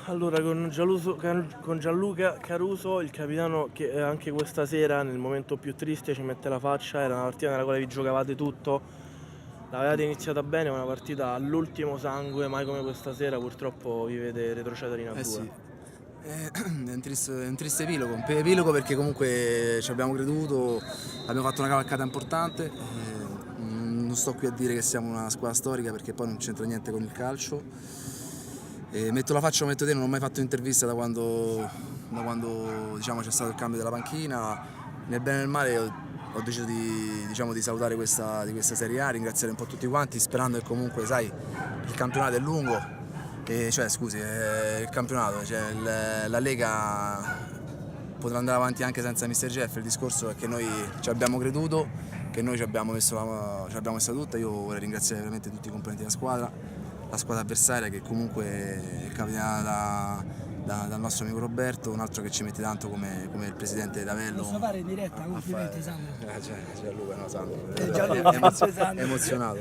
Allora, con Gianluca Caruso, il capitano, che anche questa sera nel momento più triste ci mette la faccia, era una partita nella quale vi giocavate tutto, l'avevate iniziata bene, una partita all'ultimo sangue, mai come questa sera purtroppo vi vede retrocedere in Eh A2. sì, è un triste epilogo perché comunque ci abbiamo creduto, abbiamo fatto una cavalcata importante, non sto qui a dire che siamo una squadra storica perché poi non c'entra niente con il calcio. Metto la faccia, metto te, non ho mai fatto un'intervista da quando diciamo, c'è stato il cambio della panchina, nel bene e nel male ho deciso di salutare di questa Serie A, ringraziare un po' tutti quanti, sperando che comunque, sai, il campionato è lungo, il campionato, la Lega potrà andare avanti anche senza Mr. Jeff. Il discorso è che noi ci abbiamo creduto, che noi ci abbiamo messa tutta. Io vorrei ringraziare veramente tutti i componenti della squadra, la squadra avversaria che comunque è capitanata dal nostro amico Roberto, un altro che ci mette tanto come il presidente Davello. Posso fare in diretta? Complimenti Sandro. Gianluca, no, Sandro. Sandro. Emozionato.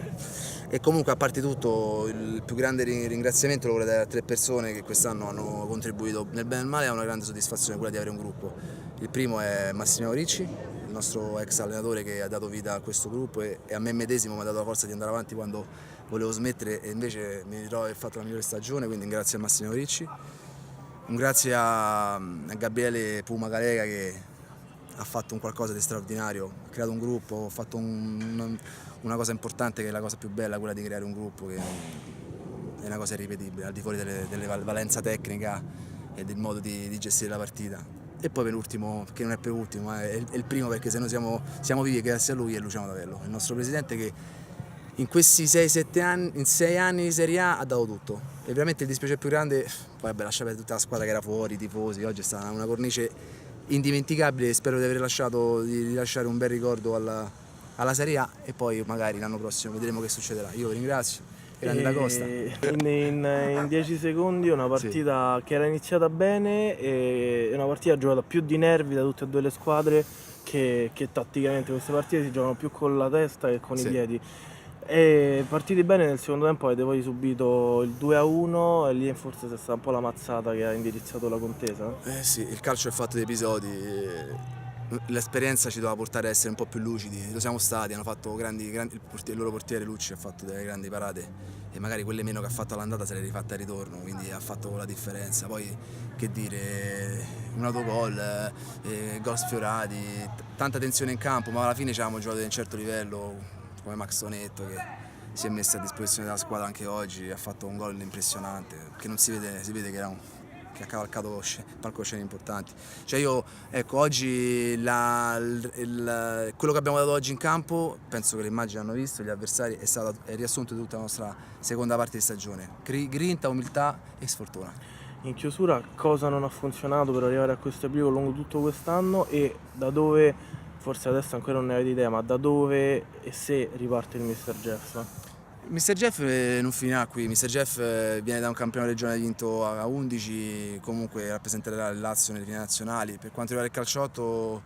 E comunque, a parte tutto, il più grande ringraziamento lo vorrei dare a 3 persone che quest'anno hanno contribuito nel bene e nel male a una grande soddisfazione, quella di avere un gruppo. Il primo è Massimo Ricci, il nostro ex allenatore che ha dato vita a questo gruppo e a me medesimo mi ha dato la forza di andare avanti quando volevo smettere e invece mi ritrovo di aver fatto la migliore stagione, quindi grazie a Massimo Ricci. Un grazie a Gabriele Puma Galega che ha fatto un qualcosa di straordinario, ha creato un gruppo, ha fatto una cosa importante che è la cosa più bella, quella di creare un gruppo che è una cosa irripetibile, al di fuori delle valenza tecnica e del modo di gestire la partita. E poi penultimo, che non è penultimo, ma è il primo, perché se noi siamo vivi grazie a lui, è Luciano Davello, il nostro presidente, che in questi 6-7 anni, in 6 anni di Serie A ha dato tutto. E veramente il dispiacere più grande, poi vabbè, lascia perdere tutta la squadra che era fuori, i tifosi, oggi è stata una cornice indimenticabile e spero di aver di lasciare un bel ricordo alla Serie A e poi magari l'anno prossimo vedremo che succederà. Io vi ringrazio. Grande da Costa. In 10 secondi una partita che era iniziata bene e una partita giocata più di nervi da tutte e due le squadre che tatticamente. Queste partite si giocano più con la testa che con i piedi. E partiti bene, nel secondo tempo avete poi subito il 2-1 e lì forse è stata un po' la mazzata che ha indirizzato la contesa. Sì, il calcio è fatto di episodi. L'esperienza ci doveva portare a essere un po' più lucidi, lo siamo stati, hanno fatto il loro portiere Lucci ha fatto delle grandi parate e magari quelle meno che ha fatto all'andata se le rifatte al ritorno, quindi ha fatto la differenza. Poi che dire, un autogol, gol sfiorati, tanta tensione in campo, ma alla fine ci avevamo giocato di un certo livello, come Maxonetto che si è messo a disposizione della squadra anche oggi, ha fatto un gol impressionante, che non si vede che ha cavalcato palcoscenici importanti. Cioè io, ecco, oggi quello che abbiamo dato oggi in campo, penso che le immagini hanno visto, gli avversari, è riassunto di tutta la nostra seconda parte di stagione. Grinta, umiltà e sfortuna. In chiusura, cosa non ha funzionato per arrivare a questo epilogo lungo tutto quest'anno e da dove, forse adesso ancora non ne avete idea, ma da dove e se riparte il Mr. Jeff? Mr. Jeff non finirà qui, Mr. Jeff viene da un campione regionale vinto a 11, comunque rappresenterà il Lazio nelle finali nazionali. Per quanto riguarda il calciotto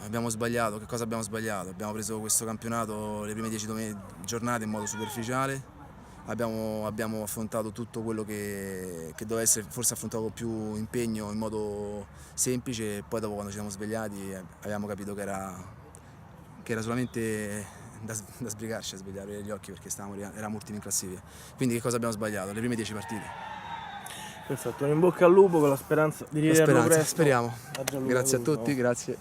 abbiamo sbagliato, che cosa abbiamo sbagliato? Abbiamo preso questo campionato le prime 10 giornate in modo superficiale, abbiamo affrontato tutto quello che doveva essere forse affrontato con più impegno in modo semplice e poi dopo quando ci siamo svegliati abbiamo capito che era solamente da sbrigarci a svegliare gli occhi perché eravamo ultimi in classifica. Quindi che cosa abbiamo sbagliato? Le prime 10 partite. Perfetto, in bocca al lupo con la speranza di rivederlo presto. Speriamo. A Gianluca Grazie a Caruso. tutti, grazie.